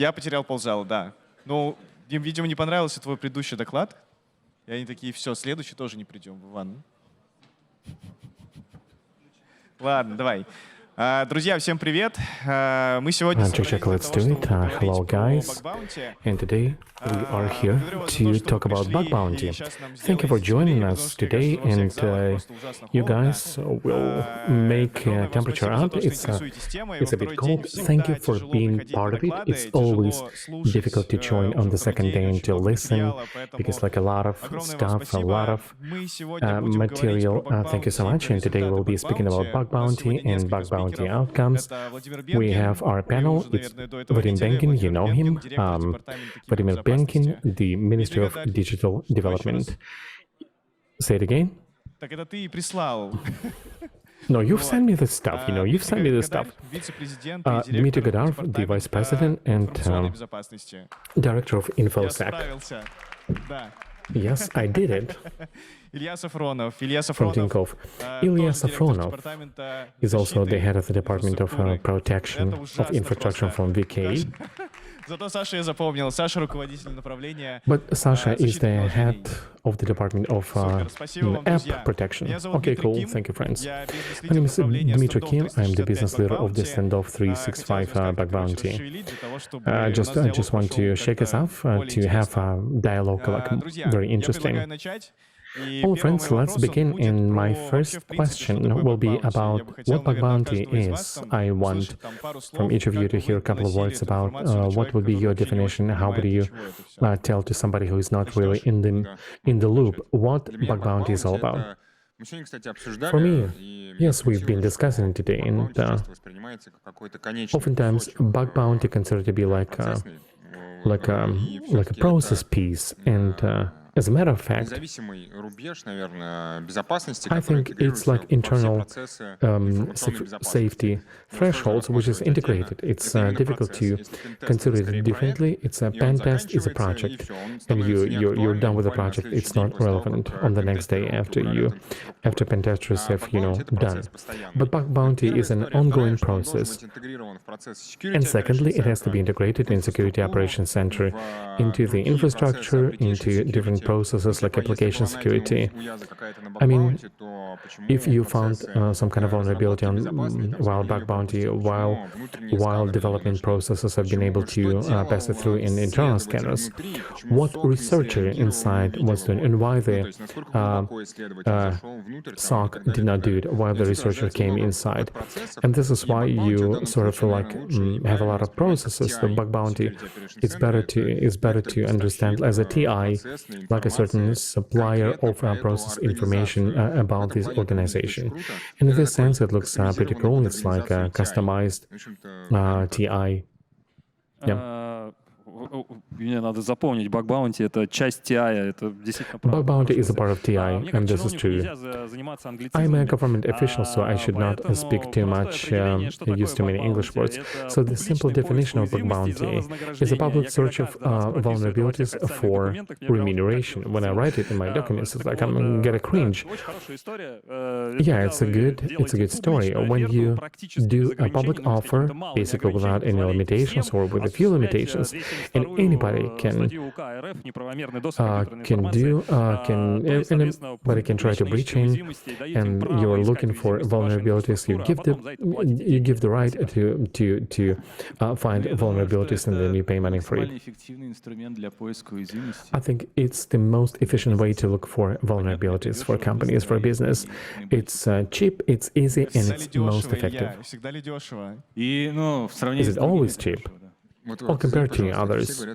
Я потерял ползала, да. Ну, им, видимо, не понравился твой предыдущий доклад. И они такие, все, следующий тоже не придем. Ладно. Ладно, давай. Друзья, всем привет. Мы сегодня Check, let's do it. Hello, guys. And today we are here to talk about bug bounty. Thank you for joining us today. And you guys will make temperature up. It's a bit cold. Thank you for being part of it. It's always difficult to join on the second day and to listen because like a lot of stuff, a lot of material. Thank you so much. And today we'll be speaking about bug bounty and bug bounty outcomes. We have our panel. It's Vadim Benkin, you know him. Vladimir Benkin, the Ministry of Digital Development. Say it again. No, you've sent me the stuff, you've sent me the stuff. Dmitry Gadarov, the Vice President and Director of InfoSec. Yes, I did it. From Tinkoff. Ilya Safronov is also the head of the Department of Protection of Infrastructure from VK. But Sasha is the head of the Department of App Protection. Okay, cool. Thank you, friends. My name is Dmitry Kim. I'm the business leader of the Standoff 365 Bug Bounty. I just want to shake us off to have a dialogue like very interesting. Well, friends, let's begin. And my first question will be about what bug bounty is. I want from each of you to hear a couple of words about what would be your definition. How would you tell to somebody who is not really in the loop what bug bounty is all about? For me, yes, we've been discussing it today, and oftentimes bug bounty considered to be like a process piece, and as a matter of fact, I think it's like internal safety thresholds, which is integrated. It's difficult to consider it differently. It's a pen test is a project, and you're done with the project. It's not relevant on the next day after pen testers have done. But bug bounty is an ongoing process, and secondly, it has to be integrated in Security Operations Center into the infrastructure, into different processes like application security. I mean, if you found some kind of vulnerability while bug bounty, while development processes have been able to pass it through in internal scanners, what researcher inside was doing and why the SOC did not do it, why the researcher came inside. And this is why you sort of have a lot of processes. The bug bounty, it's better to understand as a TI, like a certain supplier of process information about this organization. And in this sense, it looks pretty cool. It's like a customized TI. Yeah. Bug bounty is a part of TI, and this is true. I'm a government official, so I should not speak too much, use too many English words. So the simple definition of bug bounty is a public search of vulnerabilities for remuneration. When I write it in my documents, it's like I'm gonna get a cringe. Yeah, it's a good story. When you do a public offer, basically without any limitations or with a few limitations, and anybody anybody can try to breach in, and you're looking for vulnerabilities. You give the right to find vulnerabilities, and then you pay money for it. I think it's the most efficient way to look for vulnerabilities for companies, for business. It's cheap, it's easy, and it's most effective. Is it always cheap? Well, compared to others,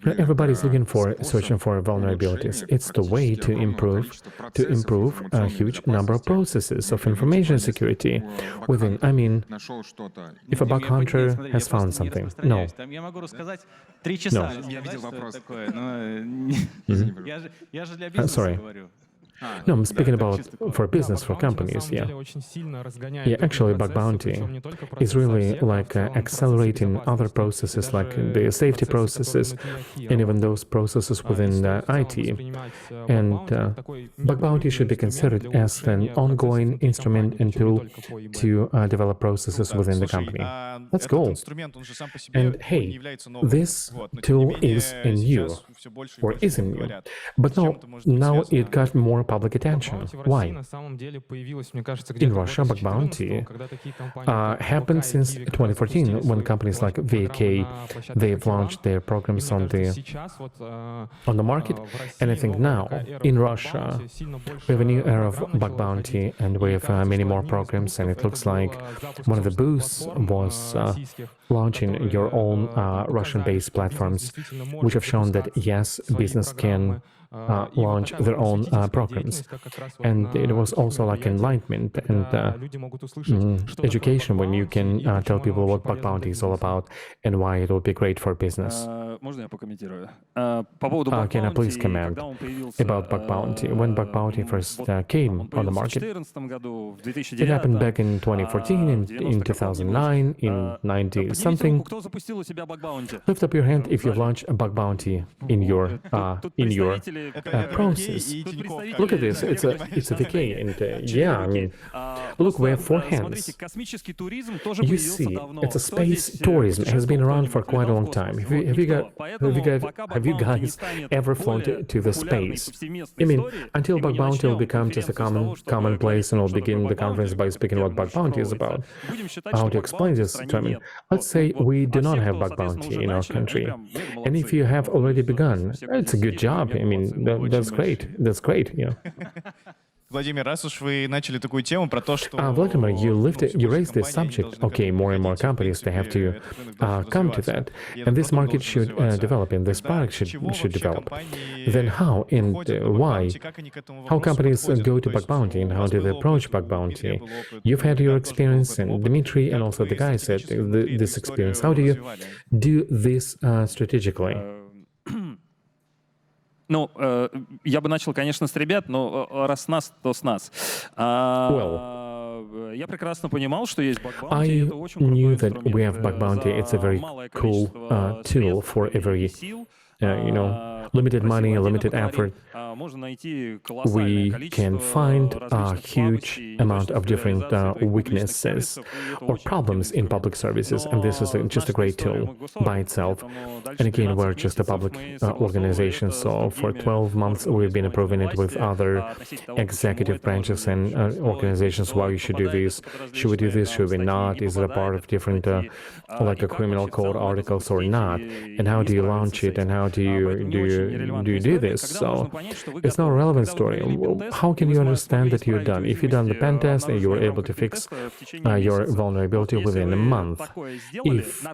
everybody's searching for vulnerabilities. It's the way to improve a huge number of processes of information security within. I mean, if a bug hunter has found something, no. Sorry. No, I'm speaking about for business, for companies, yeah. Yeah, actually, bug bounty is really like accelerating other processes like the safety processes and even those processes within IT. And bug bounty should be considered as an ongoing instrument and tool to develop processes within the company. That's cool. And hey, this tool is new or isn't new, but now it got more public attention. Why? In Russia, bug bounty happened since 2014 when companies like VK, they've launched their programs on the market. And I think now in Russia we have a new era of bug bounty and we have many more programs, and it looks like one of the booths was launching your own Russian-based platforms, which have shown that yes, business can launch their own programs. And it was also like enlightenment and education when you can tell people what bug bounty is all about and why it will be great for business. Can I please comment about bug bounty? When bug bounty first came on the market, it happened back in 2014, in 2009, in 90-something. Lift up your hand if you've launched a bug bounty in your process. Look at this, it's a VK, and yeah, I mean, look, we have 4 hands. You see, it's a space tourism. It has been around for quite a long time. Have you guys ever flown to the space? I mean, until bug bounty will become just a commonplace, and we'll begin the conference by speaking what bug bounty is about. How to explain this to me? Let's say we do not have bug bounty in our country, and if you have already begun, it's a good job. I mean, that's great. That's great. Yeah. Владимир, раз уж вы начали такую тему про то, что... Vladimir, you raised this subject. Okay, more and more companies, they have to come to that. And this market should develop, and this product should develop. Then how and why? How companies go to bug bounty, and how do they approach bug bounty? You've had your experience, and Dmitry, and also the guys had this experience. How do you do this strategically? Ну, я бы начал, конечно, с ребят, но раз с нас, то с нас. Я прекрасно понимал, что есть bug bounty. I knew that we have bug bounty. It's a very cool tool for every, limited money, limited effort. We can find a huge amount of different weaknesses or problems in public services, and this is just a great tool by itself. And again, we're just a public organization, so for 12 months we've been approving it with other executive branches and organizations. Why you should do this? Should we do this? Should we not? Is it a part of different, like a criminal code articles or not? And how do you launch it? And how do you do this? So it's not a relevant story. How can you understand that you're done? If you've done the pen test and you were able to fix your vulnerability within a month, if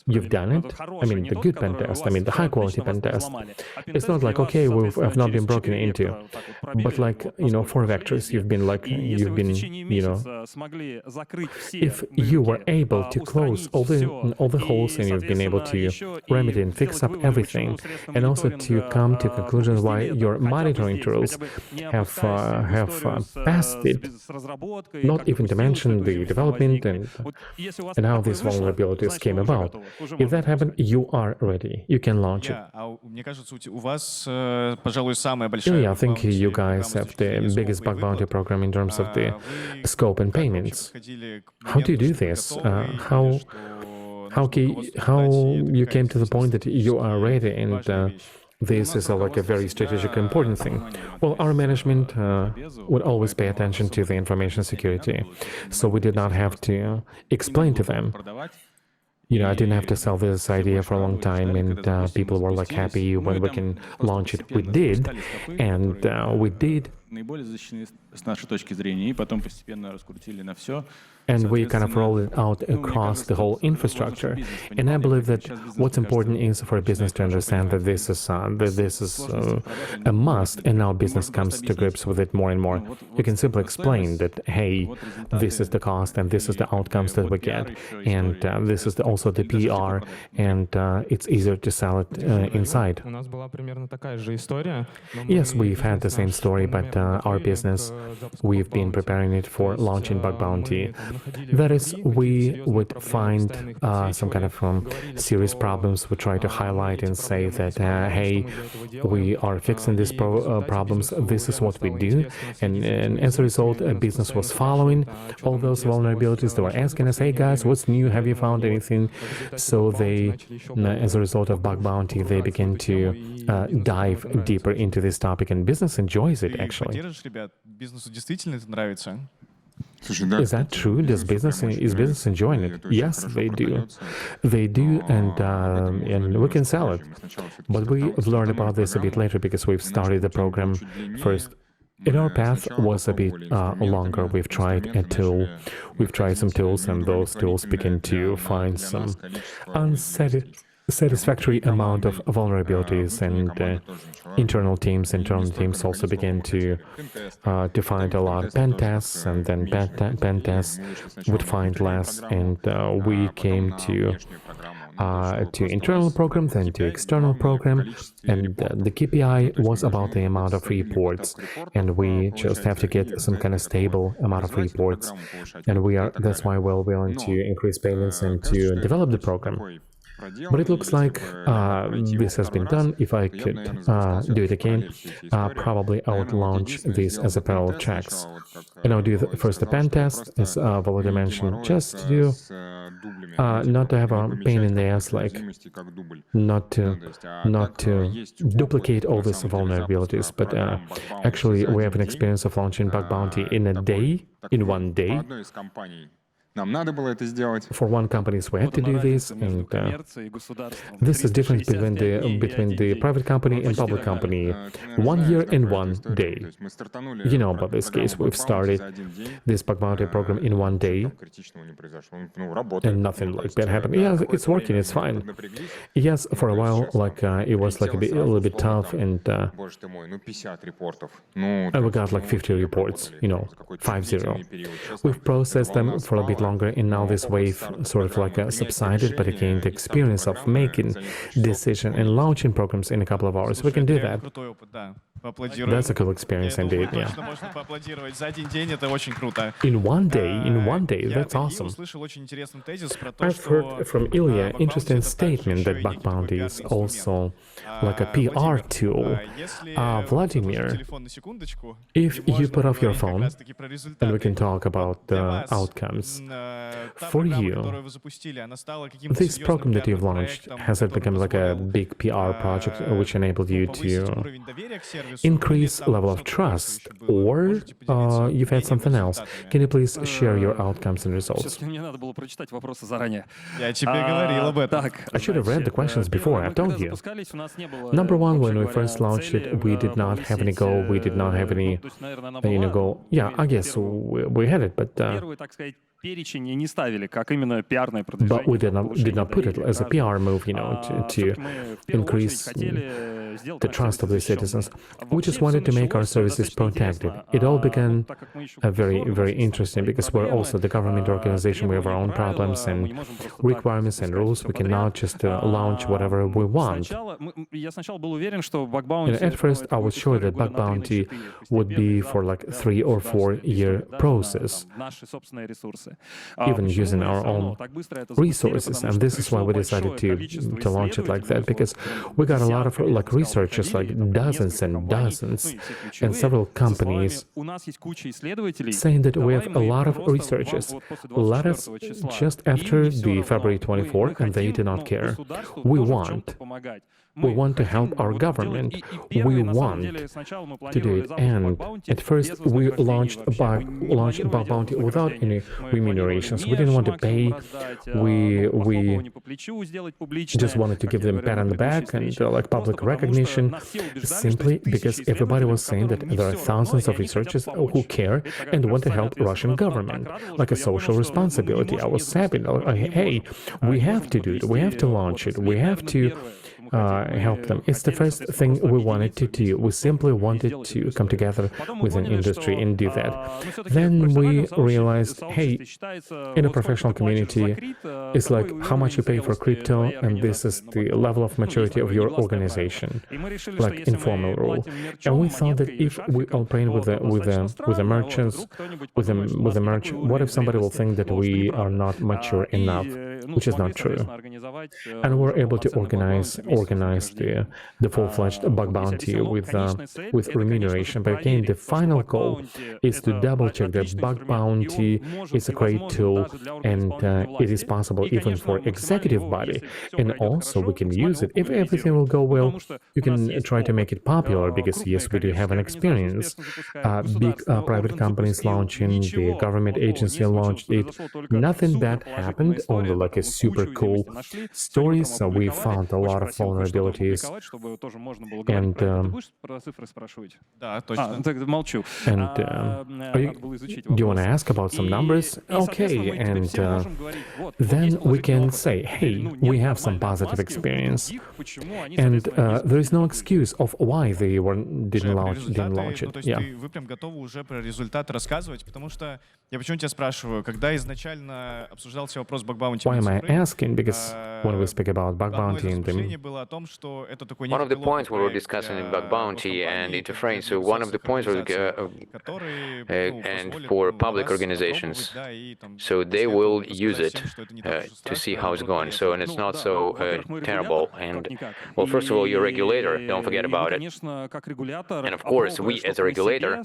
you've done it, I mean the good pen test, I mean the high quality pen test, it's not like, okay, we have not been broken into, but like, 4 vectors, if you were able to close all the holes and you've been able to remedy and fix up everything, and also to come to conclusions why your monitoring tools have passed it, not even to mention the development and how these vulnerabilities came about. If that happened, you are ready. You can launch it. Yeah, I think you guys have the biggest bug bounty program in terms of the scope and payments. How do you do this? How you came to the point that you are ready, and this is like a very strategic important thing. Well, our management would always pay attention to the information security, so we did not have to explain to them. I didn't have to sell this idea for a long time, and people were like happy when we can launch it. We did, наиболее защищены с нашей точки зрения, и потом постепенно раскрутили на все. and we kind of roll it out across the whole infrastructure. And I believe that what's important is for a business to understand that this is a must, and now business comes to grips with it more and more. You can simply explain that, hey, this is the cost and this is the outcomes that we get, and this is also the PR, and it's easier to sell it inside. Yes, we've had the same story, but our business, we've been preparing it for launching Bug Bounty. That is, we would find some kind of serious problems. We try to highlight and say that, hey, we are fixing these problems. This is what we do. And as a result, a business was following all those vulnerabilities. They were asking us, hey guys, what's new? Have you found anything? So they, as a result of Bug Bounty, they begin to dive deeper into this topic, and business enjoys it, actually. Is that true? Is business enjoying it? Yes, they do. They do, and we can sell it. But we've learned about this a bit later because we've started the program first. And our path was a bit longer. We've tried a tool. We've tried some tools, and those tools begin to find some unsatisfactory amount of vulnerabilities, and internal teams also begin to find a lot of pen tests, and then pen tests would find less, and we came to internal program, then to external program, and the KPI was about the amount of reports, and we just have to get some kind of stable amount of reports, and that's why we're willing to increase payments and to develop the program. But it looks like this has been done. If I could do it again, probably I would launch this as a parallel checks. And I'll do first the pen test, as Volodya mentioned, just to do, not to have a pain in the ass, like not to duplicate all these vulnerabilities. But actually, we have an experience of launching Bug Bounty in one day. For one company, we had to do this, and this is different between the private company and public company. 1 year and 1 day. You know about this case. We've started this Bug Bounty program in 1 day, and nothing like that happened. Yeah, it's working. It's fine. Yes, for a while, it was a little bit tough, and we got 50 reports. 50. We've processed them for a bit longer, and now this wave sort of subsided, but again, the experience of making decision and launching programs in a couple of hours, we can do that. That's a cool experience indeed, yeah. In one day, that's awesome. I've heard from Ilya interesting statement that Bug Bounty is also like a PR tool. Vladimir, if you put off your phone, and we can talk about the outcomes, for you, this program that you've launched, has it become like a big PR project which enabled you to increase level of trust, or you've had something else? Can you please share your outcomes and results? Мне надо было прочитать вопросы заранее. Я тебе говорил об этом. I should have read the questions before, I've told you. Number one, when we first launched it, we did not have any goal, we did not have any goal. Yeah, I guess we had it, but перечень не ставили, как именно пиарное but we продвижение. did not put it as a PR move, to increase the trust of the citizens. We just wanted to make our services protected. It all began very, very interesting because we're also the government organization. We have our own problems and requirements and rules. We cannot just launch whatever we want. And at first, I was sure that Bug Bounty would be for 3 or 4 year process, even using our own resources. And this is why we decided to launch it like that, because we got a lot of researchers, dozens and dozens, and several companies saying that we have a lot of researchers. Let us just after the February 24, and they do not care. We want. we want to help our government. We want to do it. And at first, we launched a bug bounty without any remunerations. We didn't want to pay. We just wanted to give them a pat on the back and like public recognition, simply because everybody was saying that there are thousands of researchers who care and want to help Russian government, like a social responsibility. I was happy. Hey, we have to do it. We have to launch it. We have to help them. It's the first thing we wanted to do. We simply wanted to come together with an industry and do that. Then we realized, hey, in a professional community, it's like how much you pay for crypto, and this is the level of maturity of your organization, like informal rule. And we thought that if we all pray with the merchants, with the merch, what if somebody will think that we are not mature enough, which is not true. And we're able to organize the full-fledged bug bounty with remuneration. But again, the final goal is to double-check that bug bounty is a great tool, and it is possible even for executive body. And also, we can use it. If everything will go well, you can try to make it popular, because yes, we do have an experience. Big private companies launching, the government agency launched it. Nothing bad happened, only like a super cool stories. So we found a lot of vulnerabilities. And do you want to ask about some numbers? Okay, and then we can say, hey, we have some positive experience, and there is no excuse of why they didn't launch it. Yeah. Вы прям готовы уже про результат рассказывать, потому что я почему тебя спрашиваю, когда изначально обсуждался вопрос баг-баунти. Why am I asking? Because when we speak about bug bounty in the one of the points we were discussing in bug bounty and interference. So one of the points was and for public organizations, so they will use it to see how it's going. So and it's not so terrible. And well, first of all, you're a regulator. Don't forget about it. And of course, we as a regulator,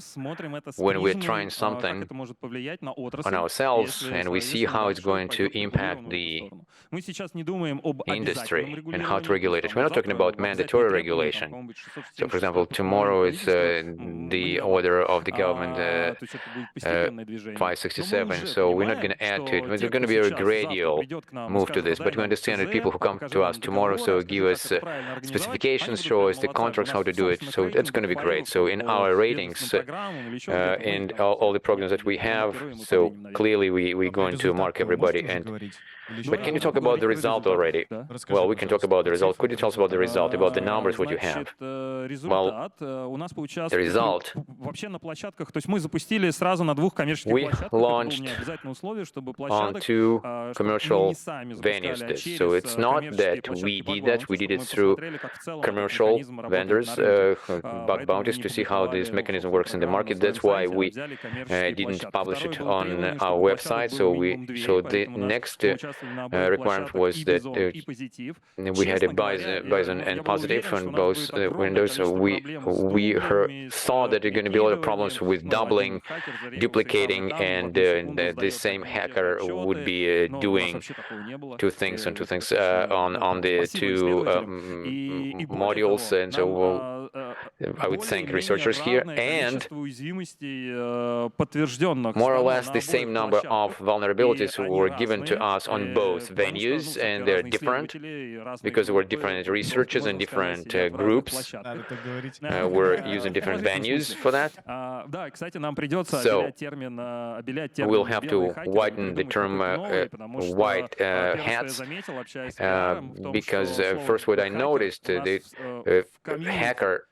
when we're trying something on ourselves and we see how it's going to impact the industry and how to regulate it. We're not talking about mandatory regulation. So, for example, tomorrow is the order of the government 567. So we're not going to add to it. There's going to be a gradual move to this. But we understand that people who come to us tomorrow, so give us specifications, show us the contracts, how to do it. So that's going to be great. So in our ratings and all the programs that we have, so clearly we're going to mark everybody. But can you talk about the result already? Well, we can talk about the result. Could you tell us about the result, about the numbers, what you have? Well, the result, we launched on 2 commercial venues. So it's not that we did that, we did it through commercial vendors, bug bounties, to see how this mechanism works in the market. That's why we didn't publish it on our website. So the next requirement was that we had a Bison and positive on both windows. So we thought that there are going to be a lot of problems with doubling, duplicating, and the same hacker would be doing two things on the 2 modules. And so I would thank researchers here. And more or less the same number of vulnerabilities were given to us on both venues, and they're different because there were different researchers and different groups. We're using different venues for that. So we'll have to widen the term white hats, because first what I noticed, the hacker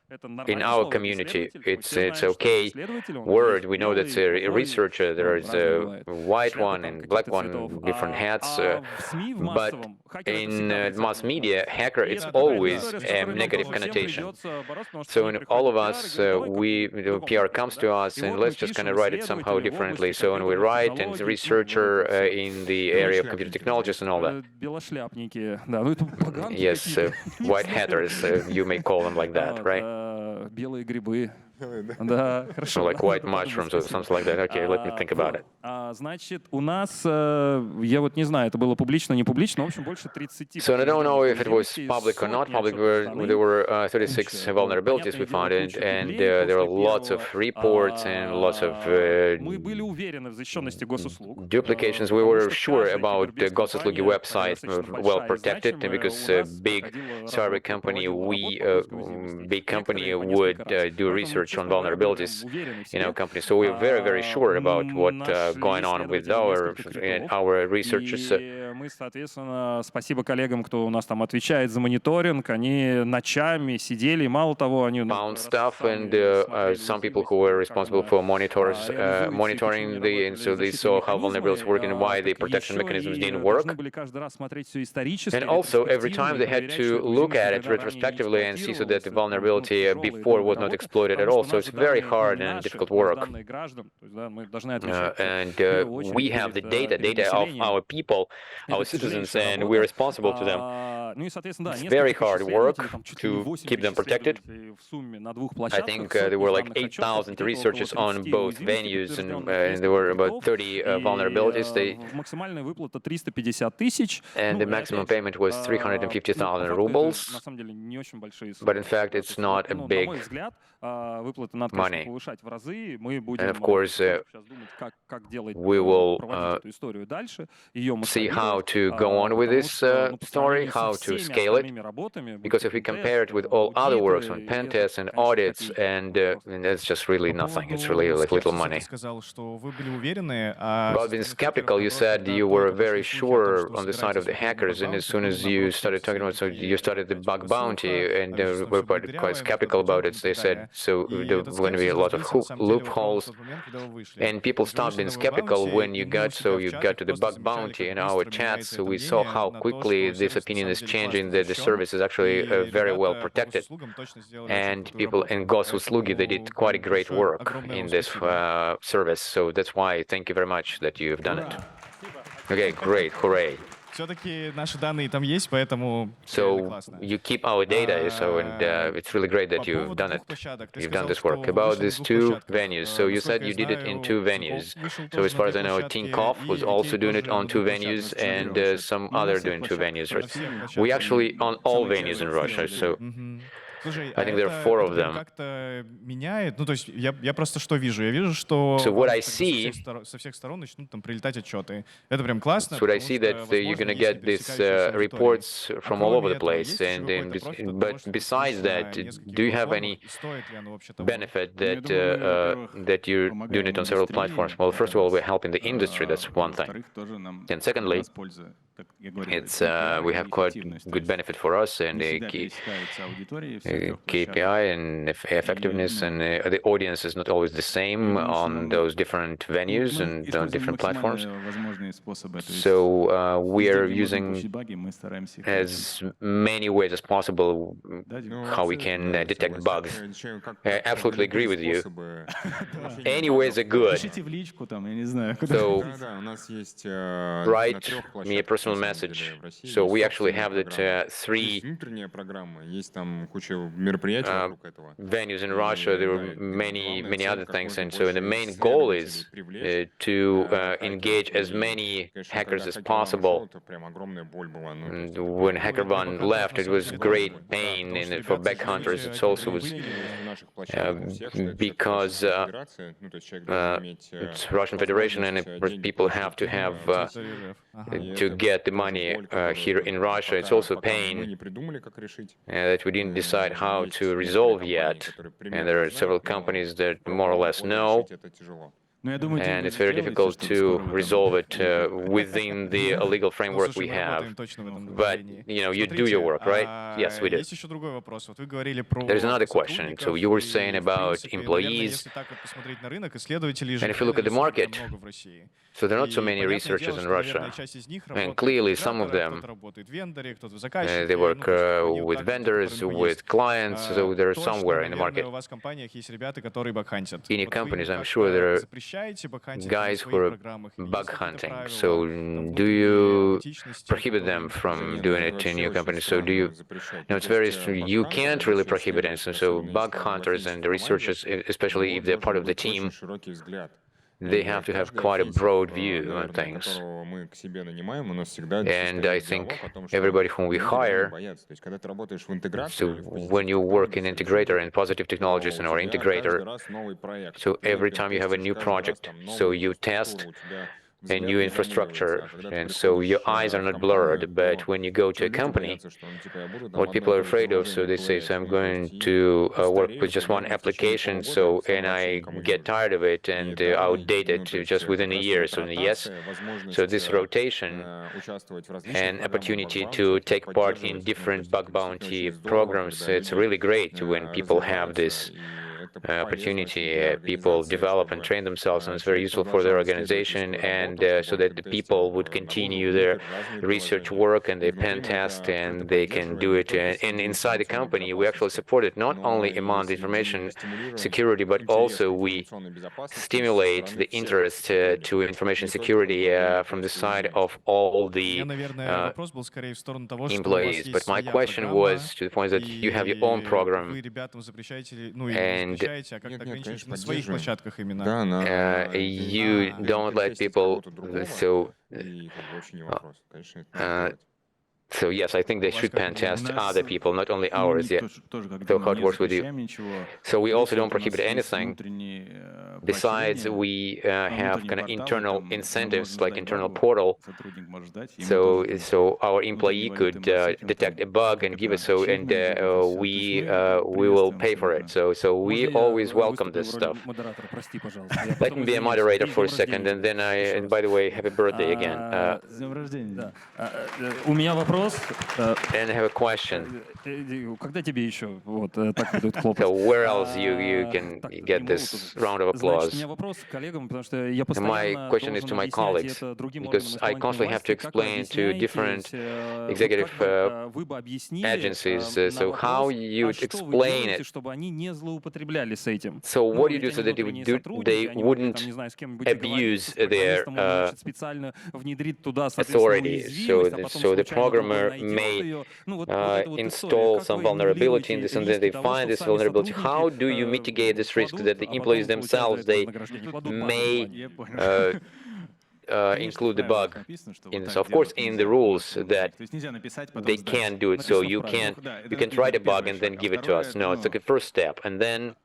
in our community, it's okay word. We know that's a researcher. There is a white one and black one, different hats. But in mass media, hacker, it's always a negative connotation. So in all of us, PR comes to us, and let's just kind of write it somehow differently. So when we write, and the researcher in the area of computer technologies and all that. Yes, white hatters, you may call them like that, right? Да, So хорошо. like white mushrooms or something like that. Okay, let me think about it. Значит, у нас, я вот не знаю, это было публично, не публично, в общем, больше 30. So I don't know if it was public or not public. There were 36 vulnerabilities we found, and there were lots of reports and lots of Мы были уверены в защищенности госуслуг. duplications. We were sure about the Gosuslugi website well protected, because a big cyber company, big company would do research on vulnerabilities in our company. So we're very, very sure about what going on with our researchers. И мы, соответственно, спасибо коллегам, кто у нас там отвечает за мониторинг. Они ночами сидели, и мало того, они Found stuff, and some people who were responsible for monitoring and so they saw how vulnerabilities work and why the protection mechanisms didn't work. And also, every time they had to look at it retrospectively and see so that the vulnerability before was not exploited at all. So it's very hard and difficult work. And we have the data of our people, our citizens, and we're responsible to them. It's very hard work to keep them protected. I think there were like 8,000 researchers on both venues, and there were about 30 vulnerabilities. And the maximum payment was 350,000 rubles. But in fact, it's not a big money. And of course, we will see how to go on with this story, how to scale it. Because if we compare it with all other works on pen tests and audits, and that's just really nothing. It's really like little money. About being skeptical, you said you were very sure on the side of the hackers, and as soon as you started talking about, so you started the bug bounty, and were quite skeptical about it. They said, so there were going to be a lot of loopholes, and people stopped being skeptical when you got to the bug bounty in our chats. So we saw how quickly this opinion is changing, that the service is actually very well protected. And people in Gosuslugi, they did quite a great work in this service. So that's why thank you very much that you've done it. Okay, great, hooray. Все-таки наши данные там есть, поэтому So классно. you keep our data, and it's really great that you've done it. You've done this work. About these two venues, so you said you did it in two venues. So as far as I know, Tinkoff was also doing it on two venues, and some other doing two venues. Right? We actually on all venues in Russia. So Слушай, I think there are 4 of them. как-то меняет. Ну, то есть я просто что вижу? Я вижу, что So what I как бы see, со всех сторон начнут там прилетать отчеты. Это прям классно. so what I потому see что, that you're возможно, going to есть get these пересекающиеся аудитории. reports А from all кроме over the этого, place. есть еще And какой-то просто but доступ, besides не that, знаю, нескольких do you have платформ, any и стоит ли оно вообще того? benefit that you're doing it on several platforms? Well, first of all, we're helping the industry. That's one thing. And secondly, it's we have quite good benefit for us, and the KPI and effectiveness, and the audience is not always the same on those different venues and on different platforms. So we are using as many ways as possible how we can detect bugs. I absolutely agree with you. Any ways are good. So write me a personal message. So we actually have that 3 venues in Russia. There are many other things, and so the main goal is to engage as many hackers as possible. And when HackerOne left, it was great pain for back hunters. It also was because it's Russian Federation, and people have to have to get the money here in Russia. It's also pain that we didn't decide how to resolve yet, and there are several companies that more or less know. And it's very difficult to resolve it within the legal framework we have. But, you do your work, right? Yes, we do. There's another question. So you were saying about employees. And if you look at the market, so there are not so many researchers in Russia. And clearly some of them, they work with vendors, with clients, so they're somewhere in the market. In your companies, I'm sure there are guys who are bug hunting. So do you prohibit them from doing it in your company? So do you? No, it's very you can't really prohibit anything. So bug hunters and the researchers, especially if they're part of the team, they have to have quite a broad view on things. And I think everybody whom we hire, so when you work in integrator and positive technologies and or integrator, so every time you have a new project, so you test a new infrastructure, and so your eyes are not blurred. But when you go to a company, what people are afraid of, so they say, so I'm going to work with just one application, so and I get tired of it and outdate it just within a year. So yes, so this rotation and opportunity to take part in different bug bounty programs, it's really great when people have this opportunity. People develop and train themselves, and it's very useful for their organization, and so that the people would continue their research work and they pen test, and they can do it. And inside the company, we actually support it not only among the information security, but also we stimulate the interest to information security from the side of all the employees. But my question was to the point that you have your own program, and you don't let people, so yes, I think they should pen test other people, not only ours. Yeah. So how it works with you. So we also don't prohibit anything. Besides, we have kind of internal incentives, like internal portal. So our employee could detect a bug and give it. So and we will pay for it. So we always welcome this stuff. Let me be a moderator for a second, and then and by the way, happy birthday again. And I have a question. So where else you can get this round of applause? My question is to my colleagues, because I constantly have to explain to different executive agencies. So how you explain it? So what do you do so that they wouldn't abuse their authority? So the programmer may install some vulnerability in this, and then they find this vulnerability. How do you mitigate this risk that the employees themselves, they may include the bug in this? Of course, in the rules that they can do it. So you can try the bug and then give it to us. No, it's like a first step, and then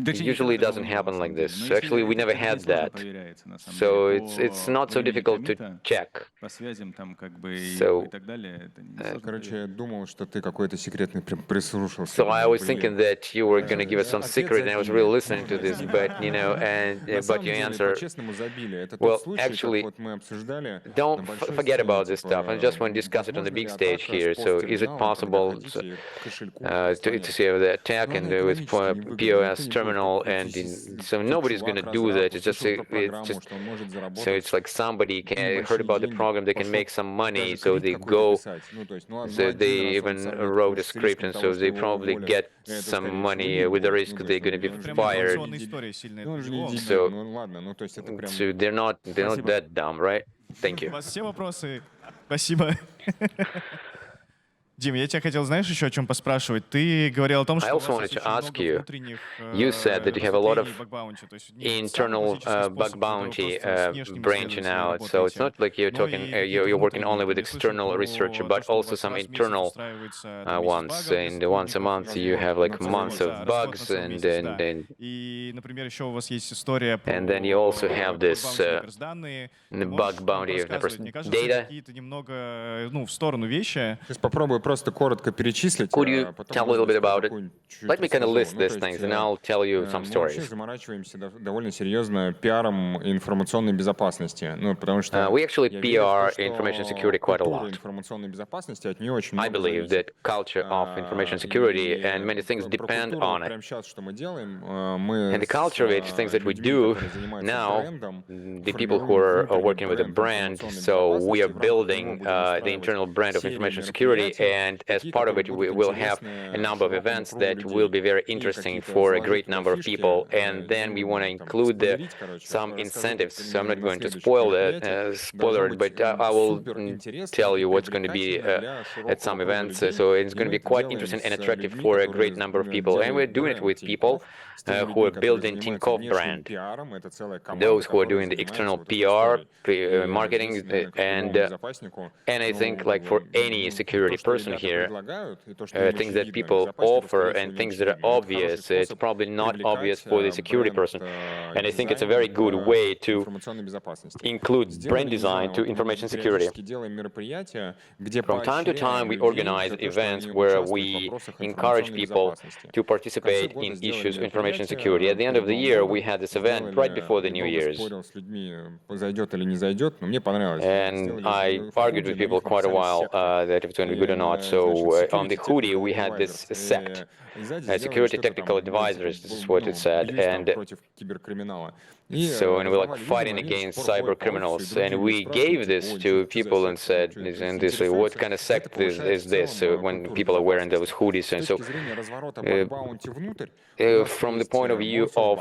it usually doesn't happen like this. Actually, we never had that. So it's not so difficult to check. So I was thinking that you were going to give us some secret, and I was really listening to this, but but your answer. Well, actually, don't forget about this stuff. I just want to discuss it on the big stage here. So is it possible to see the attack and with POS terminal, and so nobody's going to do that. It's just so it's like somebody heard about the program, they can make some money, so they go, so they even wrote a script, and so they probably get some money with the risk they're going to be fired. So they're not that dumb, right? Thank you. Дим, я тебя хотел, знаешь, еще о чем поспрашивать? Ты говорил о том, что I also wanted to ask you, you said that you have a lot of internal bug bounty branching out. So it's not like you're working only with external research, but also some internal ones. And once a month you have like months of bugs, and then you also have this bug bounty of data. Could you tell a little bit about it? Let me kind of list these things, and I'll tell you some stories. We actually PR information security quite a lot. I believe that culture of information security and many things depend on it. And the culture of it, things that we do now, the people who are working with a brand, so we are building the internal brand of information security, and as part of it, we will have a number of events that will be very interesting for a great number of people. And then we want to include some incentives. So I'm not going to spoil it, but I will tell you what's going to be at some events. So it's going to be quite interesting and attractive for a great number of people. And we're doing it with people who are building Tinkoff brand, those who are doing the external PR, marketing, and I think like for any security person here, things that people offer and things that are obvious, it's probably not obvious for the security person. And I think it's a very good way to include brand design to information security. From time to time, we organize events where we encourage people to participate in issues of information security. At the end of the year, we had this event right before the New Year's. And I argued with people quite a while that if it's going to be good or not. So on the hoodie, we had this set, security technical advisors, this is what it said. And so, and we're like fighting against cyber criminals, and we gave this to people and said, what kind of sect is this when people are wearing those hoodies? And so, from the point of view of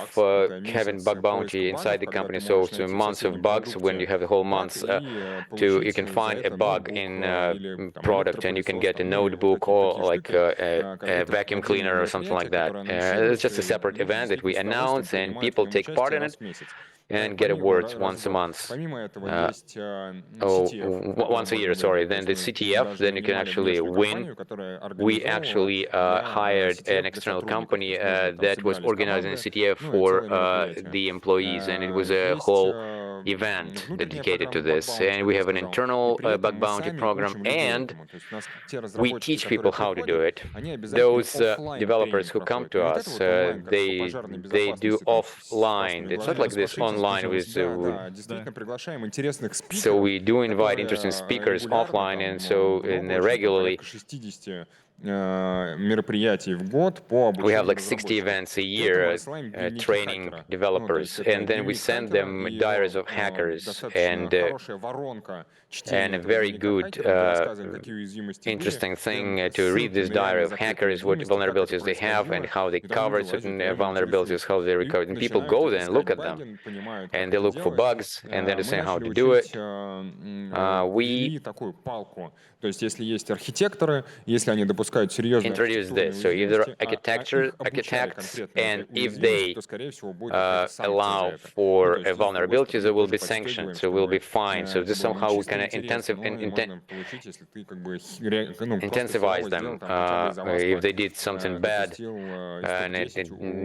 having bug bounty inside the company, so it's months of bugs. When you have the whole months, you can find a bug in a product, and you can get a notebook or like a vacuum cleaner or something like that. It's just a separate event that we announce, and people take part in it and get awards once a month. Once a year, sorry. Then the CTF, then you can actually win. We actually hired an external company that was organizing the CTF for the employees, and it was a whole event dedicated to this. And we have an internal bug bounty program, and we teach people how to do it. Those developers who come to us, they do offline. It's not like this online with so we do invite interesting speakers offline, and so regularly we have like 60 events a year training developers, and then we send them diaries of hackers and a very good interesting thing to read this diary of hackers, what vulnerabilities they have and how they cover certain vulnerabilities, how they recover. And people go there and look at them, and they look for bugs, and they understand how to do it. We introduce this. So if there are architects, and if they allow for a vulnerability, there will be sanctions, so we'll be fined. So this somehow we can intensifies them if they did something bad, and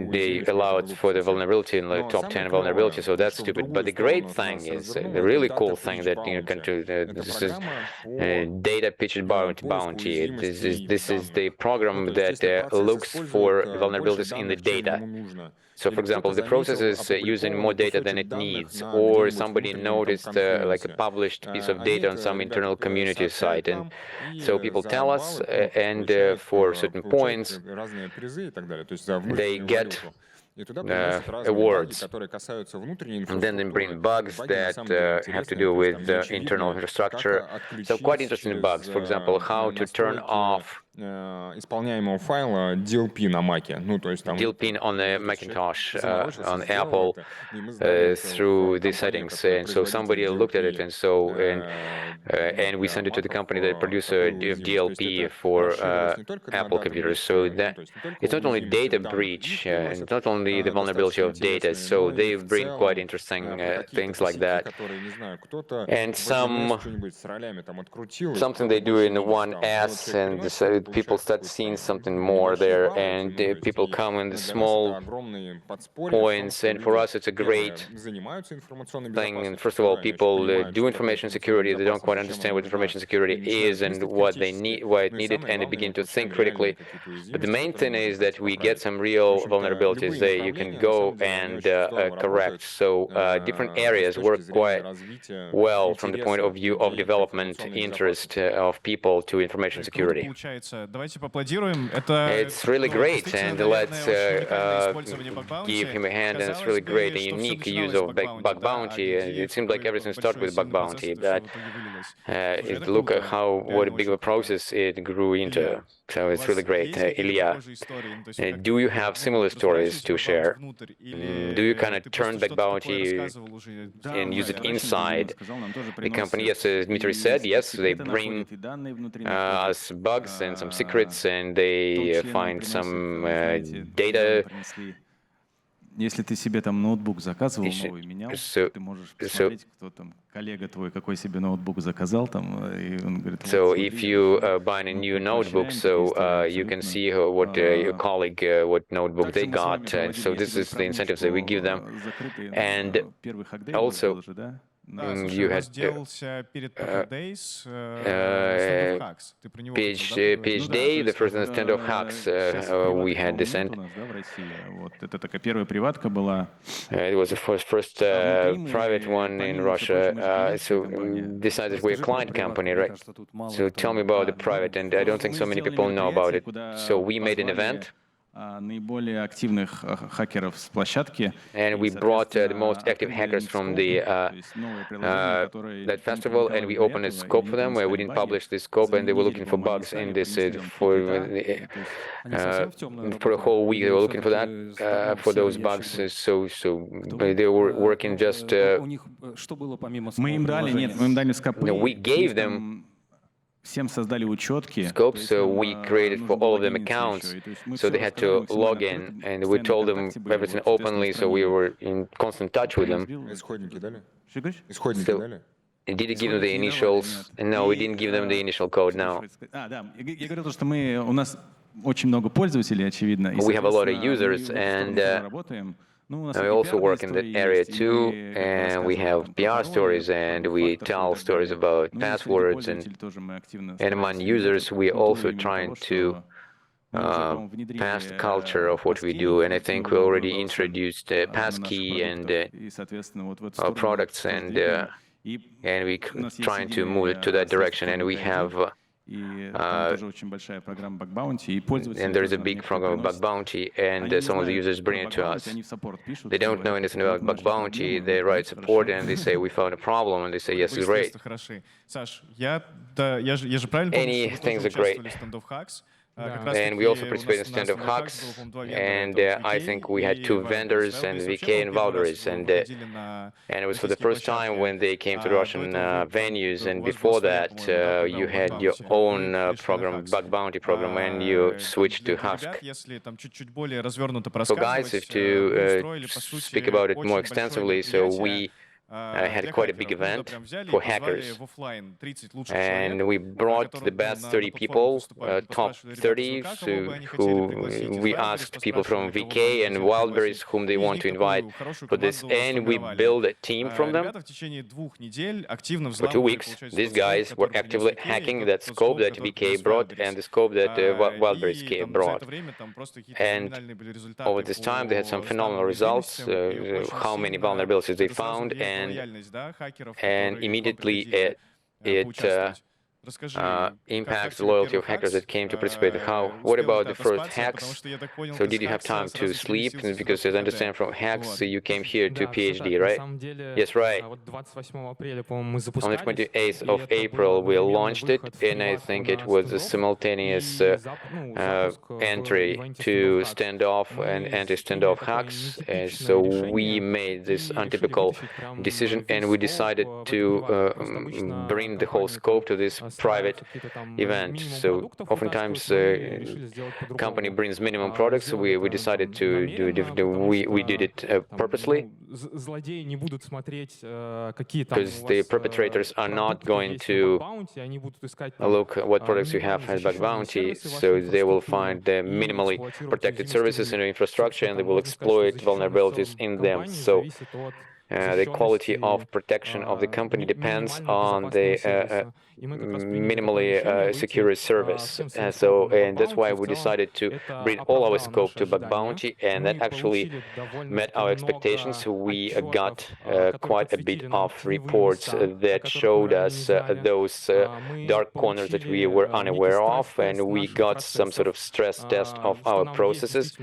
they allow it for the vulnerability in the top 10 vulnerability. So that's stupid. But the great thing is, the really cool thing that you can do, this is data pitched bounty. This is the program that looks for vulnerabilities in the data. So, for example, if the process is using more data than it needs, or somebody noticed like a published piece of data on some internal community site, and so people tell us, and for certain points, they get awards, and then they bring bugs that have to do with the internal infrastructure. So quite interesting bugs. For example, how to turn off DLP on the Macintosh, on Apple, through the settings. And so somebody looked at it, and so and we sent it to the company that produces DLP for Apple computers. So that it's not only data breach, and it's not only the vulnerability of data. So they bring quite interesting things like that. And something they do in 1S, and people start seeing something more there, and people come in the small points, and for us it's a great thing. And first of all, people do information security, they don't quite understand what information security is and what they need, why it needed, and they begin to think critically. But the main thing is that we get some real vulnerabilities that you can go and correct. So different areas work quite well from the point of view of development interest of people to information security. It's really great, and let's give him a hand. And it's really great, a unique use of bug bounty. It seems like everything starts with bug bounty, but look at what big of a process it grew into. So it's really great. Ilya, do you have similar stories to share? Do you kind of turn Bug Bounty and use it inside the company? Yes, as Dmitry said, yes, they bring us bugs and some secrets, and they find some data. Если ты себе там ноутбук заказывал новый, менял, ты можешь посмотреть, кто там, коллега твой, какой себе ноутбук заказал там, и он говорит... So if you buy a new notebook, so you can see what your colleague, what notebook they got. So this is the incentives that we give them. And also, you had PhD Day, the first stand of hacks. We had this end. It was the first private one in Russia. So decided we're a client company, right? So tell me about the private, and I don't think so many people know about it. So we made an event. наиболее активных хакеров с площадки. And we brought the most active hackers from that festival, and we opened a scope for them where we didn't publish this scope, and they were looking for bugs in this for a whole week. They were looking for that for those bugs. So they were working just. Мы им дали, нет, мы им дали скопы. We gave them scopes, so we created for all of them accounts, so they had to log in, and we told them everything openly, so we were in constant touch with them. So, did you give them the initials? No, we didn't give them the initial code, no. We have a lot of users, and we also work in that area too, and we have PR stories, and we tell stories about passwords, and among users we're also trying to pass the culture of what we do, and I think we already introduced passkey and our products, and we're trying to move it to that direction, and we have and there is a big program of Bug Bounty, and some of the users bring it to us. They don't know anything about Bug Bounty, they write support, and they say, we found a problem, and they say, yes, it's great. Any things are great. And we also participated in Stand of Hacks, and I think we had two vendors, and VK and Valderis, and it was for the first time when they came to Russian venues, and before that you had your own program, Bug Bounty program, and you switched to Husk. So guys, if to speak about it more extensively, so we had quite a big event for hackers, and we brought the best 30 people, top 30, who we asked people from VK and Wildberries whom they want to invite for this, and we built a team from them. For 2 weeks, these guys were actively hacking that scope that VK brought and the scope that Wildberries brought. And over this time, they had some phenomenal results, how many vulnerabilities they found, and immediately it impacts the loyalty of hackers that came to participate. What about the first hacks? So did you have time to sleep? Because as I understand from hacks, you came here to PhD, right? Yes, right. On the 28th of April, we launched it, and I think it was a simultaneous entry to standoff and anti-standoff hacks. So we made this untypical decision, and we decided to bring the whole scope to this private event. So oftentimes company brings minimum products, so we decided to do we did it purposely, because the perpetrators are not going to look at what products you have as Bug Bounty, so they will find the minimally protected services in your infrastructure, and they will exploit vulnerabilities in them. So the quality of protection of the company depends on the minimally secure service. And that's why we decided to bring all our scope to Bug Bounty, and that actually met our expectations. We got quite a bit of reports that showed us those dark corners that we were unaware of, and we got some sort of stress test of our processes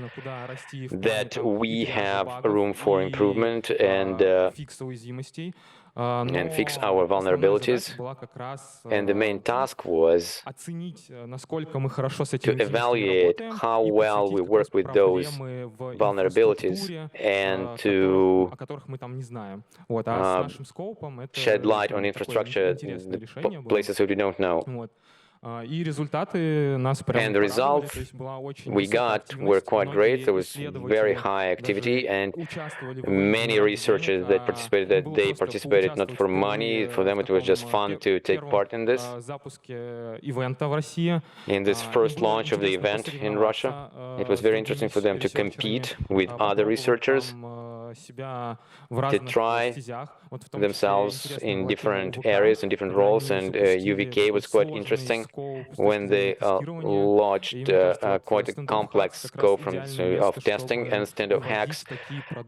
that we have room for improvement, and and fix our vulnerabilities. And the main task was to evaluate how well we work with those vulnerabilities and to shed light on infrastructure, the places that we don't know. And the results we got were quite great. There was very high activity, and many researchers that they participated not for money. For them, it was just fun to take part in this. In this first launch of the event in Russia, it was very interesting for them to compete with other researchers, to try themselves in different areas and different roles, and UVK was quite interesting when they launched quite a complex scope of testing and instead of hacks.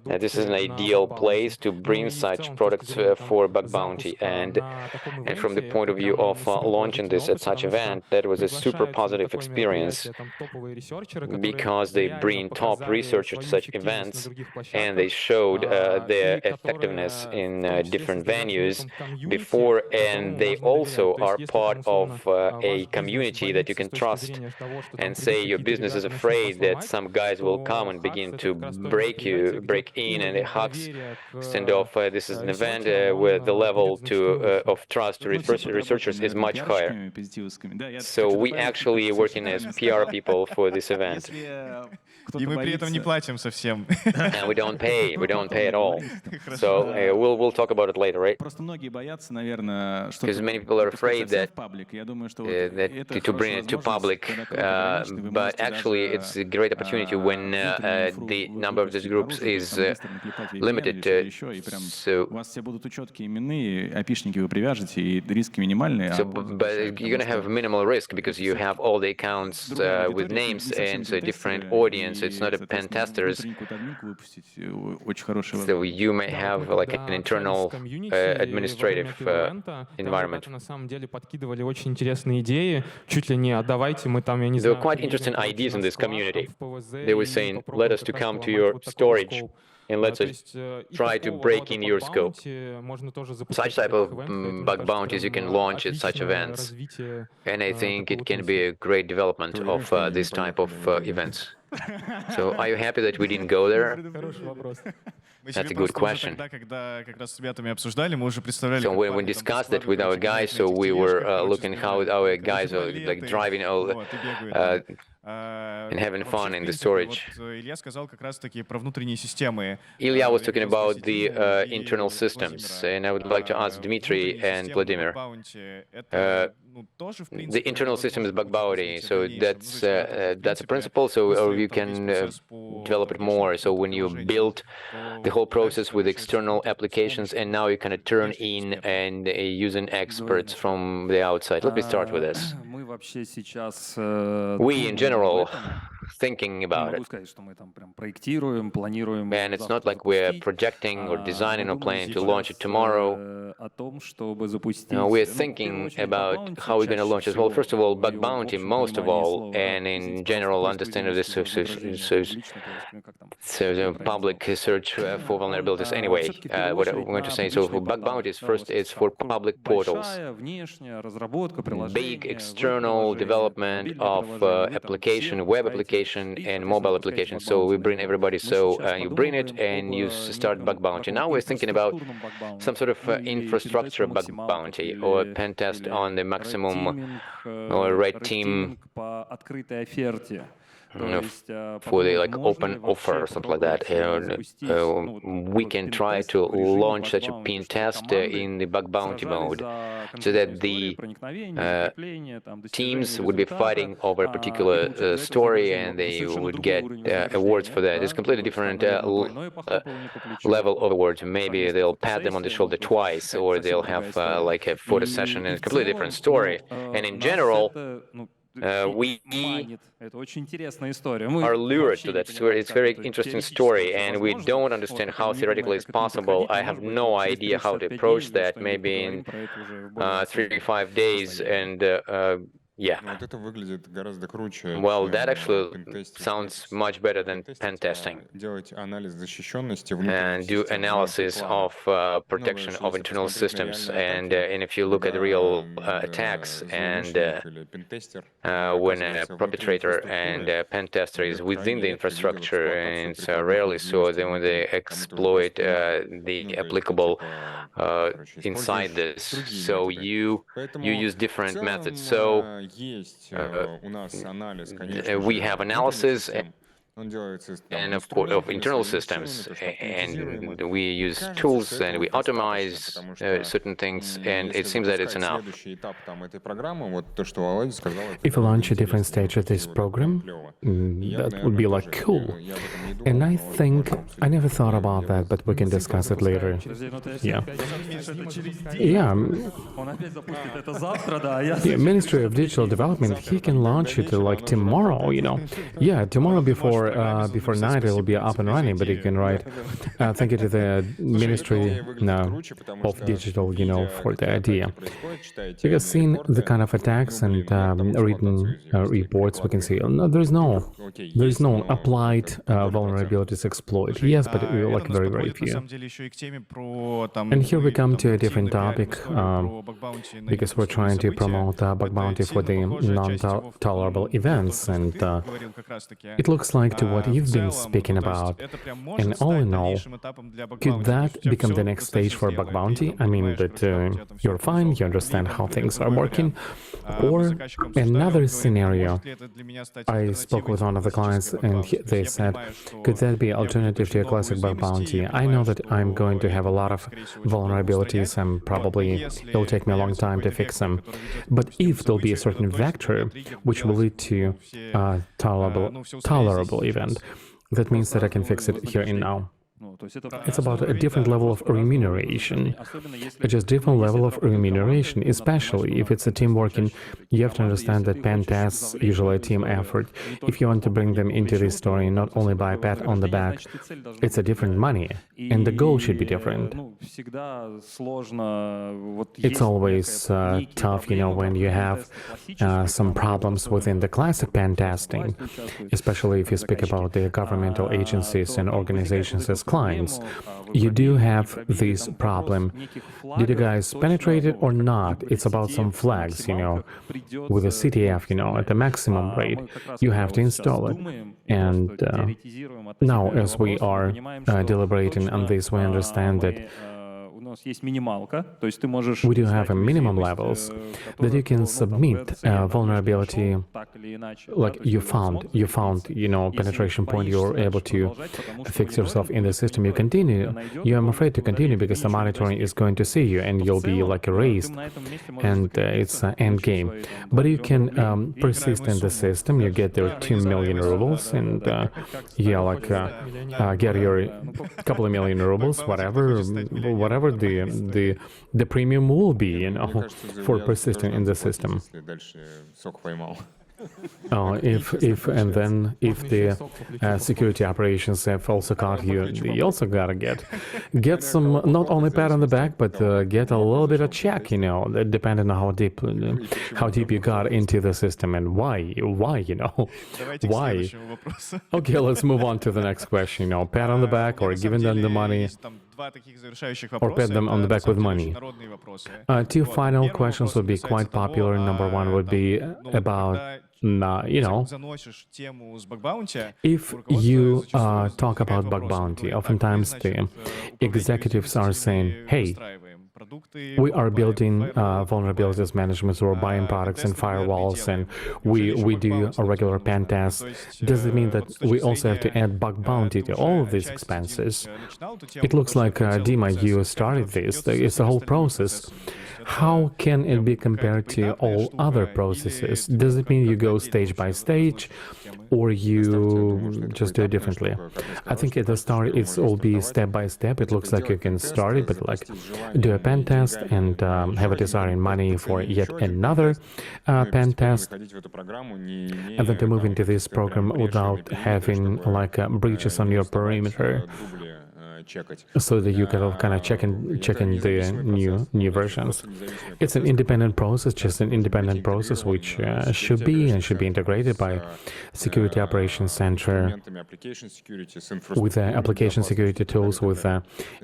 This is an ideal place to bring such products for bug bounty, and from the point of view of launching this at such event, that was a super positive experience because they bring top researchers to such events and they showed their effectiveness in different venues before, and they also are part of a community that you can trust. And say your business is afraid that some guys will come and begin to break in and hacks. Instead of this is an event where the level of trust to researchers is much higher. So we actually working as PR people for this event. И мы при этом не платим совсем. And we don't pay at all. So we'll talk about it later, right? Because many people are afraid that to bring it to public, but actually it's a great opportunity when the number of these groups is limited. So but you're going to have minimal risk because you have all the accounts with names and so different audience. It's not a pen testers. So you may have like an internal administrative environment. There were quite interesting ideas in this community. They were saying, let us to come to your storage and let's try to break in your scope. Such type of bug bounties you can launch at such events. And I think it can be a great development of this type of events. So are you happy that we didn't go there? That's a good question. So when we discussed that with our guys, so we were looking how our guys are like driving and having fun in the storage. Ilya was talking about the internal systems, and I would like to ask Dmitry and Vladimir. The internal system is bug bounty, so that's a principle. So or you can develop it more. So when you build the whole process with external applications, and now you kind of turn in and using experts from the outside. Let me start with this. We in general thinking about it. And it's not like we're projecting or designing or planning to launch it tomorrow. No, we're thinking about how we're going to launch it. Well, first of all, bug bounty, most of all, and in general, understanding this so the public search for vulnerabilities. Anyway, what I'm going to say, so for bug bounties, first it's for public portals. Big external development of application, web application, and mobile application. So we bring everybody. So you bring it and you start bug bounty. Now we're thinking about some sort of infrastructure bug bounty or pen test on the maximum or red team. For the like open offer or something like that, we can try to launch such a pen test in the bug bounty mode, so that the teams would be fighting over a particular story and they would get awards for that. It's completely different level of awards. Maybe they'll pat them on the shoulder twice, or they'll have like a photo session, and it's a completely different story. And in general, we are lured to that story. It's a very interesting story, and we don't understand how theoretically it's possible. I have no idea how to approach that. Maybe in 3 to 5 days, and Yeah. Well, that actually sounds much better than pen testing. And do analysis of protection of internal systems. And if you look at real attacks, and when a perpetrator and a pen tester is within the infrastructure, and it's rarely so, then when they exploit the applicable inside this, so you use different methods. So we have analysis and of course of internal systems, and we use tools and we automate certain things, and it seems that it's enough. If you launch a different stage of this program, that would be like cool. And I think I never thought about that, but we can discuss it later. Yeah. Yeah. The Ministry of Digital Development, he can launch it like tomorrow, you know. Yeah, tomorrow before night it will be up and running, but you can write thank you to the Ministry of Digital, you know, for the idea. You have seen the kind of attacks and written reports. We can see there is no applied vulnerabilities exploit. Yes, but like very few. And here we come to a different topic, because we're trying to promote bug bounty for the non-tolerable events, and it looks like to what you've been speaking about. And all in all, could that become the next stage for bug bounty? I mean that you're fine, you understand how things are working. Or another scenario, I spoke with one of the clients and they said, could that be alternative to a classic bug bounty? I know that I'm going to have a lot of vulnerabilities and probably it'll take me a long time to fix them. But if there'll be a certain vector which will lead to a tolerable event, that means that I can fix it here and now. It's about a different level of remuneration. It's just different level of remuneration, especially if it's a team working. You have to understand that pen tests usually a team effort. If you want to bring them into this story, not only by a pat on the back, it's a different money, and the goal should be different. It's always tough, you know, when you have some problems within the classic pen testing, especially if you speak about the governmental agencies and organizations as clients. You do have this problem. Did you guys penetrate it or not? It's about some flags, you know, with a CTF, you know, at the maximum rate. You have to install it. And now, as we are deliberating on this, we understand that we do have a minimum levels that you can submit vulnerability, like you found, you know, penetration point, you're able to fix yourself in the system, you continue, you're afraid to continue because the monitoring is going to see you and you'll be like erased, and it's an end game. But you can persist in the system, you get their 2 million rubles, and yeah, like get your couple of million rubles, whatever the premium will be, you know, for persisting in the system. If the security operations have also caught you, you also gotta get some, not only pat on the back, but get a little bit of check, you know, depending on how deep you got into the system and why, you know, why. Okay, let's move on to the next question, you know, pat on the back or giving them the money, or pat them on the back with money. Two final questions would be quite popular. Number one would be about, you know, if you talk about bug bounty, oftentimes the executives are saying, hey, we are building vulnerabilities management, or buying products and firewalls, and we do a regular pen test. Does it mean that we also have to add bug bounty to all of these expenses? It looks like, Dima, you started this. It's a whole process. How can it be compared to all other processes? Does it mean you go stage by stage, or you just do it differently? I think at the start it's all be step by step. It looks like you can start it, but like do a pen test and have a desire in money for yet another pen test, and then to move into this program without having like breaches on your perimeter. so that you can kind of check in the new versions. It's an independent process, just an independent process, which should be integrated by Security Operations Center with application security tools, with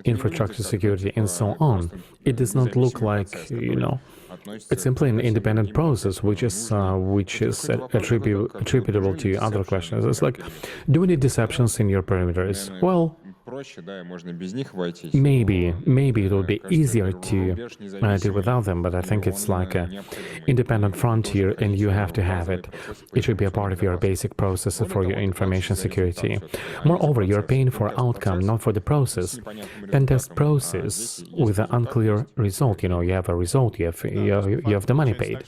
infrastructure security, and so on. It does not look like, it's simply an independent process, which is attributable to other questions. It's like, do we need deceptions in your perimeters? Well, maybe it would be easier to deal without them, but I think it's like an independent frontier, and you have to have it. It should be a part of your basic process for your information security. Moreover, you're paying for outcome, not for the process. Pen test process with an unclear result. You have a result, you have the money paid.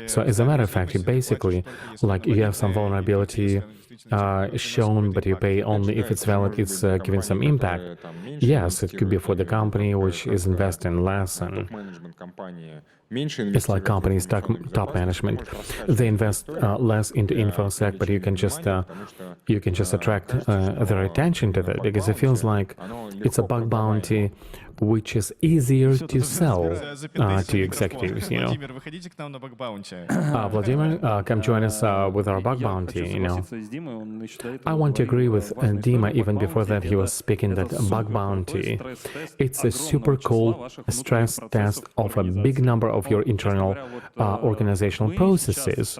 So as a matter of fact, you basically, like, you have some vulnerability shown, but you pay only if it's valid, it's giving some impact. Yes, it could be for the company which is investing less, and it's like companies' top management. They invest less into InfoSec, but you can just attract their attention to that, because it feels like it's a bug bounty which is easier to sell to executives, Vladimir, come join us with our bug bounty, I want to agree with Dima. Even before that, he was speaking that bug bounty, it's a super cool stress test of a big number of your internal organizational processes.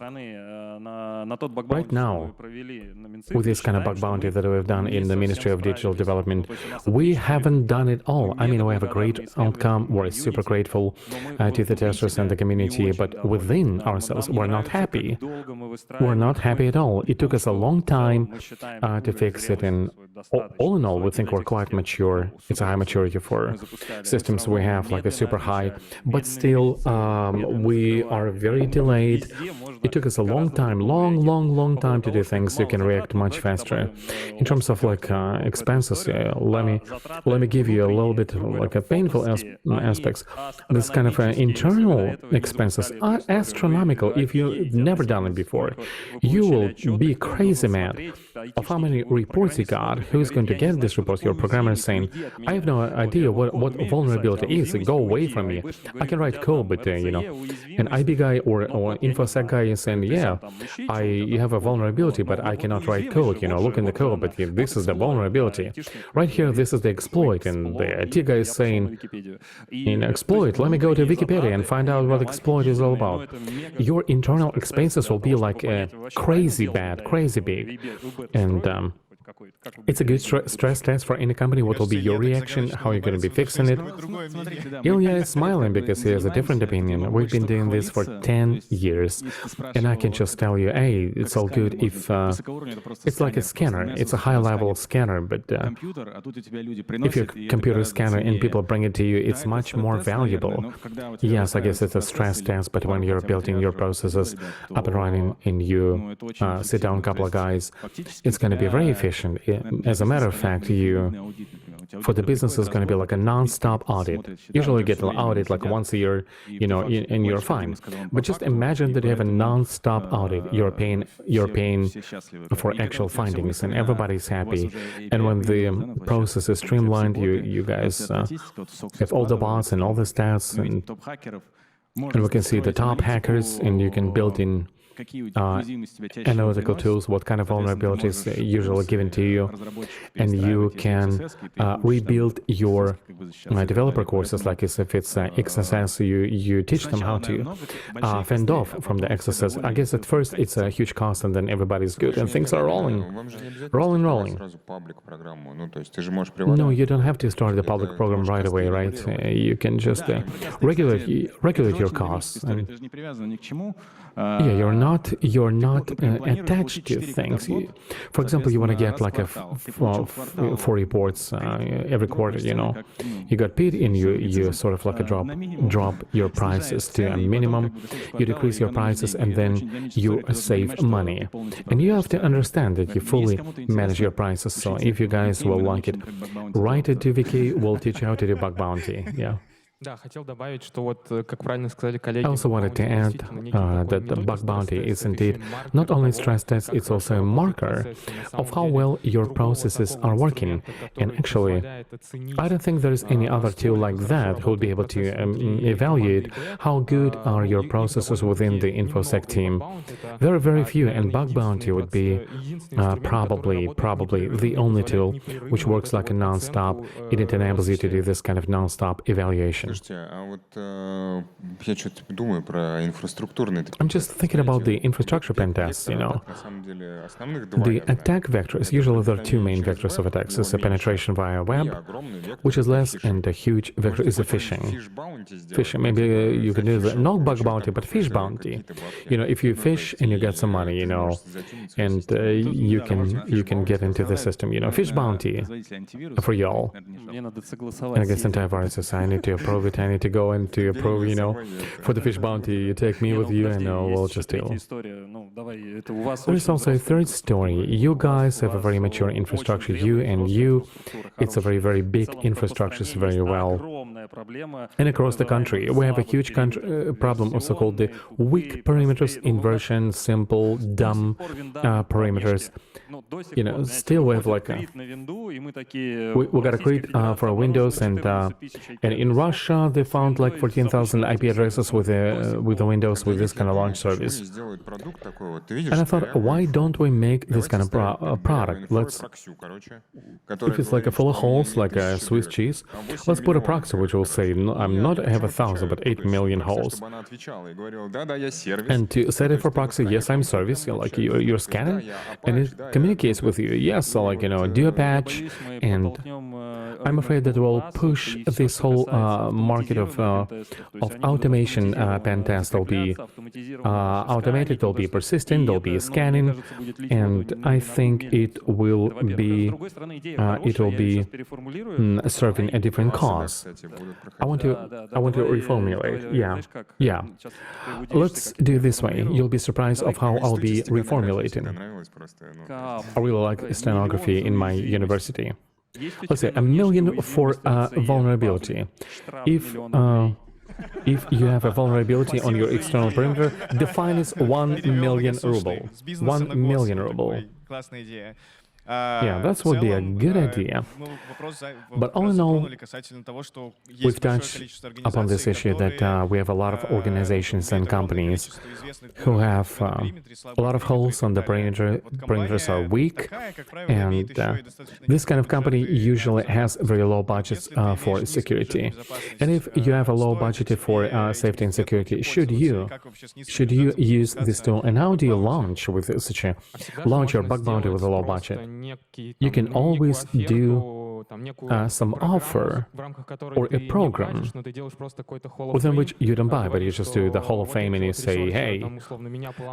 Right now, with this kind of bug bounty that we've done in the Ministry of Digital Development, we haven't done it all. I mean, we have a great outcome. We're super grateful to the testers and the community, but within ourselves, we're not happy. We're not happy at all. It took us a long time to fix it, and all in all, we think we're quite mature. It's a high maturity for systems we have, like a super high, but still, we are very delayed. It took us a long time to do things. You can react much faster. In terms of like expenses, let me give you a little bit like a painful aspects. This kind of internal expenses are astronomical. If you've never done it before, you will be crazy mad of how many reports you got. Who's going to get this report? Your programmer is saying, I have no idea what vulnerability is. Go away from me. I can write code, but an IB guy or InfoSec guy is saying, yeah, you have a vulnerability, but I cannot write code. Look in the code, but this is the vulnerability. Right here, this is the exploit, and the IT guy is saying, exploit, let me go to Wikipedia and find out what exploit is all about. Your internal expenses will be like crazy bad, crazy big. And it's a good stress test for any company. What will be your reaction? How are you going to be fixing it? Ilya is smiling because he has a different opinion. We've been doing this for 10 years. And I can just tell you, hey, it's all good if it's like a scanner. It's a high-level scanner, but if your computer scanner and people bring it to you, it's much more valuable. Yes, I guess it's a stress test, but when you're building your processes up and running and you sit down a couple of guys, it's going to be very efficient. As a matter of fact, for the business, it's going to be like a non-stop audit. Usually you get an audit like once a year, and you're fine. But just imagine that you have a non-stop audit. You're paying for actual findings, and everybody's happy. And when the process is streamlined, you guys have all the bots and all the stats, and we can see the top hackers, and you can build in analytical tools, what kind of vulnerabilities are usually given to you, and you can rebuild your developer courses, like if it's XSS, you teach them how to fend off from the XSS. I guess at first it's a huge cost, and then everybody's good and things are rolling. No, you don't have to start the public program right away, right? You can just regulate your costs. Yeah, you're not attached to things. For example, you want to get like 4 reports every quarter. You got paid, and you sort of like drop your prices to a minimum. You decrease your prices, and then you save money. And you have to understand that you fully manage your prices. So if you guys will like it, write it to Wiki. We'll teach you how to do bug bounty. Yeah. I also wanted to add that the bug bounty is indeed not only stress test, it's also a marker of how well your processes are working. And actually, I don't think there is any other tool like that who will be able to evaluate how good are your processes within the InfoSec team. There are very few, and bug bounty would be probably the only tool which works like a non-stop. It enables you to do this kind of non-stop evaluation. I'm just thinking about the infrastructure pen tests, you know. The attack vectors, usually there are two main vectors of attacks. There's a penetration via web, which is less, and a huge vector is a phishing. Phishing, maybe you can do the not bug bounty, but fish bounty. You know, if you fish and you get some money, you know, and you can get into the system, you know, fish bounty for y'all. And I guess antivirus, I need to approve it. I need to go and to approve, you know, for the fish bounty. You take me with you, and we'll just deal. There is also a third story. You guys have a very mature infrastructure. It's a very, very big infrastructure, very well. And across the country, we have a huge problem of so-called the weak perimeters, inversion, simple, dumb perimeters. You know, still we have like we got a create for Windows, and in Russia they found like 14,000 IP addresses with the Windows with this kind of launch service. And I thought, why don't we make this kind of product? If it's like a full of holes, like a Swiss cheese, let's put a proxy which will say, no, I'm not have 1,000 but 8 million holes. And to set it for proxy, yes, I'm service, like you're scanning, and it communicates with you. Yes, so like, you know, do a patch, and I'm afraid that we'll push this whole market of automation pen test. Will be automated, will be persistent, will be scanning, and I think it will be serving a different cause. I want to reformulate. Yeah. Let's do it this way. You'll be surprised of how I'll be reformulating. I really like stenography in my university. Let's say 1 million for vulnerability. If you have a vulnerability on your external perimeter, the fine is 1 million ruble. 1 million ruble. Yeah, that would be a good idea. But all in all, we've touched upon this issue that we have a lot of organizations and companies who have a lot of holes on the perimeter. Perimeters are weak, and this kind of company usually has very low budgets for security. And if you have a low budget for safety and security, should you use this tool? And how do you launch with such a launch your bug bounty with a low budget? You can always do some offer or a program within which you don't buy, but you just do the Hall of Fame and you say, hey,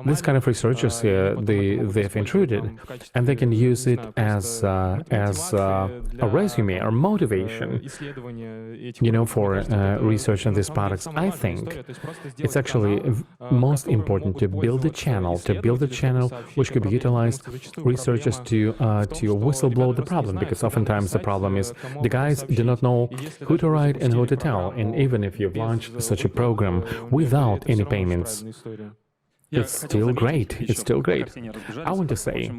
this kind of researchers here, they've intruded, and they can use it as a resume or motivation, you know, for research on these products. I think it's actually most important to build a channel, which could be utilized researchers to whistleblow the problem, because oftentimes the problem is the guys do not know who to write and who to tell. And even if you've launched such a program without any payments, it's still great. I want to say,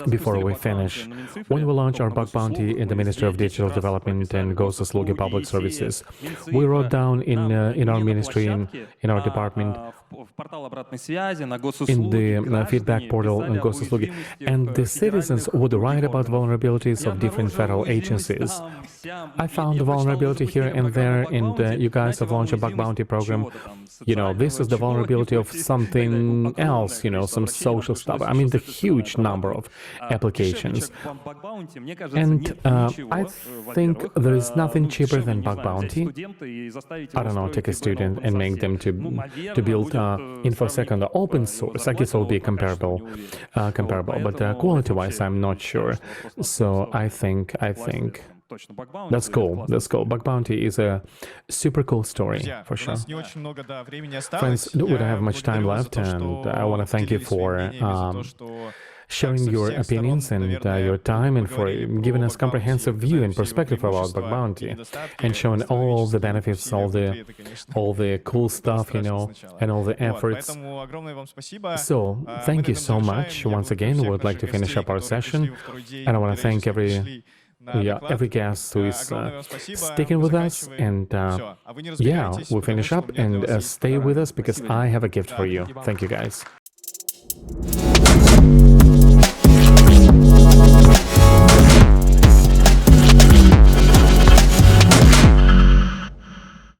before we finish, when we launch our bug bounty in the Ministry of Digital Development and Goslugi Public Services, we wrote down in our ministry, in our department, in the feedback portal in Goslugi, and the citizens would write about vulnerabilities of different federal agencies. I found the vulnerability here and there, and you guys have launched a bug bounty program. You know, this is the vulnerability of something else, you know, some social stuff. I mean, the huge number of applications. And I think there is nothing cheaper than bug bounty. I don't know, take a student and make them to build InfoSec on the open source. I guess it will be comparable, but quality-wise, I'm not sure. So I think that's cool. Bug bounty is a super cool story, for sure. Friends, we don't have much time left, and I want to thank you for sharing your opinions and your time, and for giving us comprehensive view and perspective about Bug Bounty, and showing all the benefits, all the cool stuff, you know, and all the efforts. So, thank you so much. Once again, we would like to finish up our session, and I want to thank every guest who is sticking with us, and we'll finish up, and stay with us because I have a gift for you. Thank you, guys.